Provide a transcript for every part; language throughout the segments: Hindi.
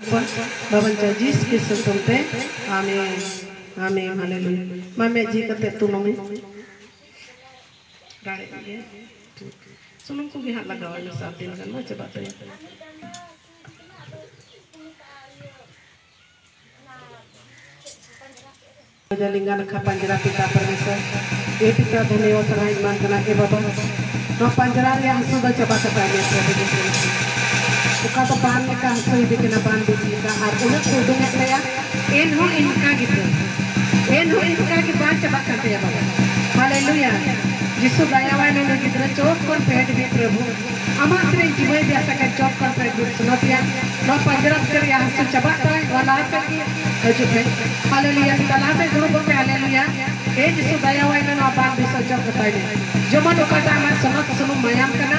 Baban Jajis kisah tonte, amin, amin, haleluya. Mame jika tertulungi, dari dia, sulungku lihat lagawannya saat ini kan macam apa ya? Jalingan kapan jerat kita permisa, kita beliau tengah iman kena bapak. No panjang yang sudah coba ketanya buka tepan nikah soi bikin apaan di nikah udah kudungnya saya inho inka gitu coba kata ya bapak haleluya जिसु दयावान ने कितना चौक कर पेट भी प्रभु अमात्रे जीवन बियासा का चौक कर पेट भी सुनोतिया नो पंजरत कर यहाँ से चबाता है वाला करके ऐसे है हालेलुया तला से ग्रुप पे हालेलुया ये जिसु दयावान ने अपान भी सचोक बताए जमन उकाटा में सुनो मयाम करना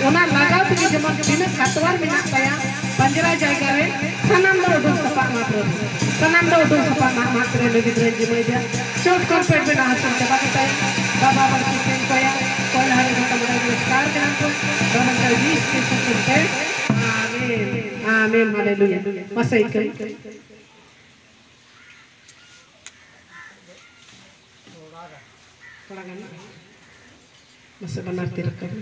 उन्हें लगा तो कि जमन बिना खतवार बिना पाया पंजरा जाएगा वे सनम लो उड़न सपा मात्रे लगी तरह जीवन बिया चौक कर पेट भी ना हासिल चबा बताए बाबा बरकी कोया कोई हरे घटा बड़ा नमस्कार करना को बाबा जगदीश के सुनते आमीन आमीन हालेलुया मसे कई थोड़ा गाना मसे बना तिर कर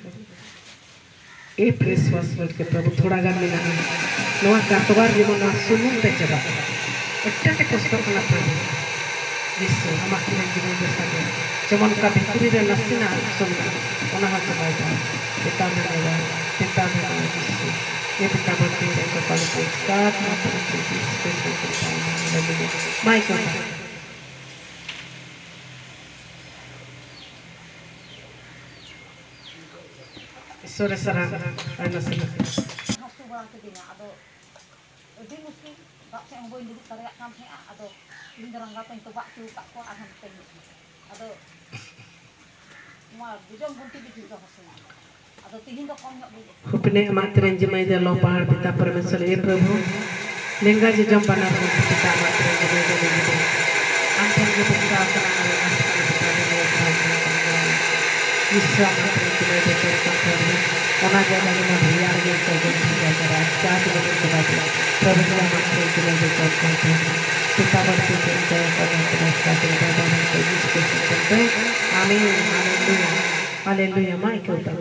ए प्रेस वास वर्ड के प्रभु थोड़ा गाना मिला नवा कातवार जीवन सुनुन ते जबा इतना से कष्ट करना प्रभु जिससे हम अपने जीवन में सके जमन का भितरी रे नसीना सुनना ओना हाथ बाजा पिता में जिससे ये पिता बनते हैं तो कल को साथ में करते हैं स्पेशल करता है माइक ईश्वर सराहना करना चाहिए saya mau induk tarik kampai atau lindaran apa itu waktu tak kuat akan pengen atau mau bujang bunti di juga hasilnya atau tinggi tak konyol bu. Upne amatren jemai de lo pahar pita परमेश्वर ये प्रभु लेंगा जे जम बना प्रभु पिता amatren jemai de lo अंतर जो पिता करना पिता de lo ईश्वर amatren jemai de चलता प्रभु ओना जगह में भैया के चलते जाकर क्या तो बात प्रभु का मंत्र के लिए जब करते हैं पिता बढ़ते चलते हैं नमस्कार करते हैं बाबा को जिसको सुनते हैं आमीन हालेलुया हालेलुया मां के ऊपर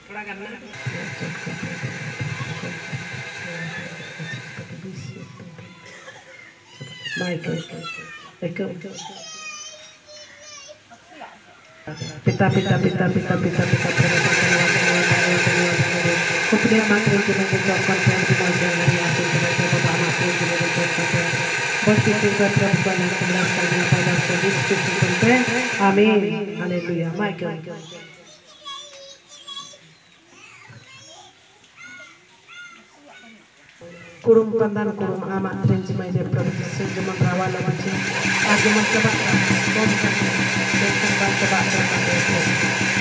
थोड़ा करना माइक एक पिता पिता पिता पिता पिता पुत्री मात्र के लिए जॉब करते हैं बिना जानकारी आते हैं तो बाबा मात्र के लिए जॉब करते हैं बढ़ती हुई प्रभु का नाम खुला करने वाला सर्विस के सुनते हैं आमीन हालेलुया माइकल कुरुम पंदान कुरुम आमा ट्रेंच में जे प्रभु से जमन रावाला बचे आज जमन चबा कौन करते हैं बात चबा करते हैं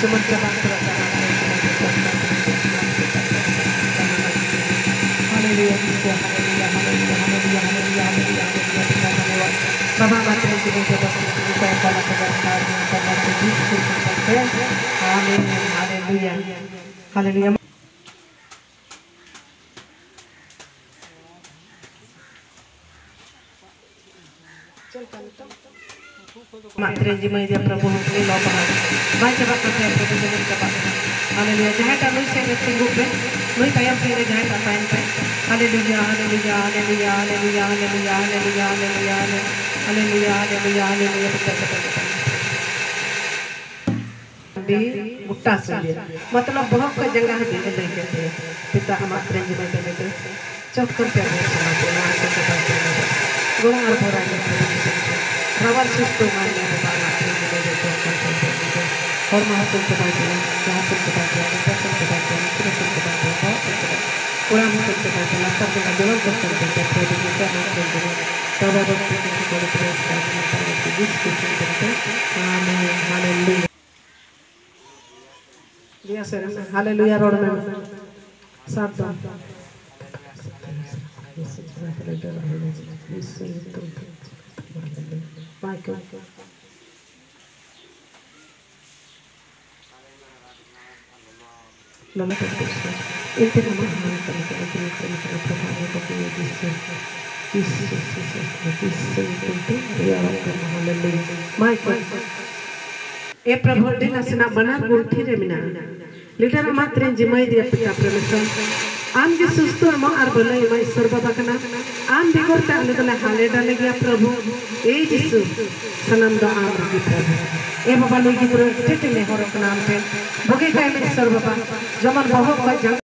जमन चबा करता है hallelujah hallelujah hallelujah hallelujah hallelujah hallelujah बाबा मात्र के लिए जब उसे काला कर करना से जीत के सकते हैं आमीन हालेलुया हालेलुया मात्रे जी में जब प्रभु ने लो बना मैं जब करते हैं प्रभु जब जब हालेलुया जहाँ का लोग से व्यक्ति ग्रुप में लोग तैयार से ले जाए टाइम पे hallelujah hallelujah hallelujah hallelujah hallelujah hallelujah hallelujah hallelujah hallelujah hallelujah भी मुट्टा से मतलब बहुत का जगह है देने लगे थे पिता हमारे जी में देने थे चौक कर पे समाते ना से के पास गुण और भरा रवर सिस्टम मायने बाबा मात्र जी में चौक कर पे और महासुल के बात है जहाँ सुल के बात है प्रसन्न के बात है मित्र सुल के बात है बहुत सुल के बात पूरा मुझे के बात है लगता है दोनों को करते हैं तो भी क्या नाम करते हैं तब अब किसी को प्रेस करने का है जिसके सुनते हैं आमीन हालेलुया लिया सर हालेलुया रोड में साथ दो Michael Itu nama Tuhan pertama bagi Yesus. ये प्रभु दिन असना बना गुठी रे मिना लिटर मात्र जिमाई दिया पिता परमेश्वर आम के सुस्तो हम आर बोले मैं ईश्वर बाबा कना आम बिगोरते आले तले हाले डाले गया प्रभु ए यीशु सनम द आम की प्रभु ए बाबा लोगी गुरु टेटे में होर नाम पे भोगे का ईश्वर बाबा जमन बहु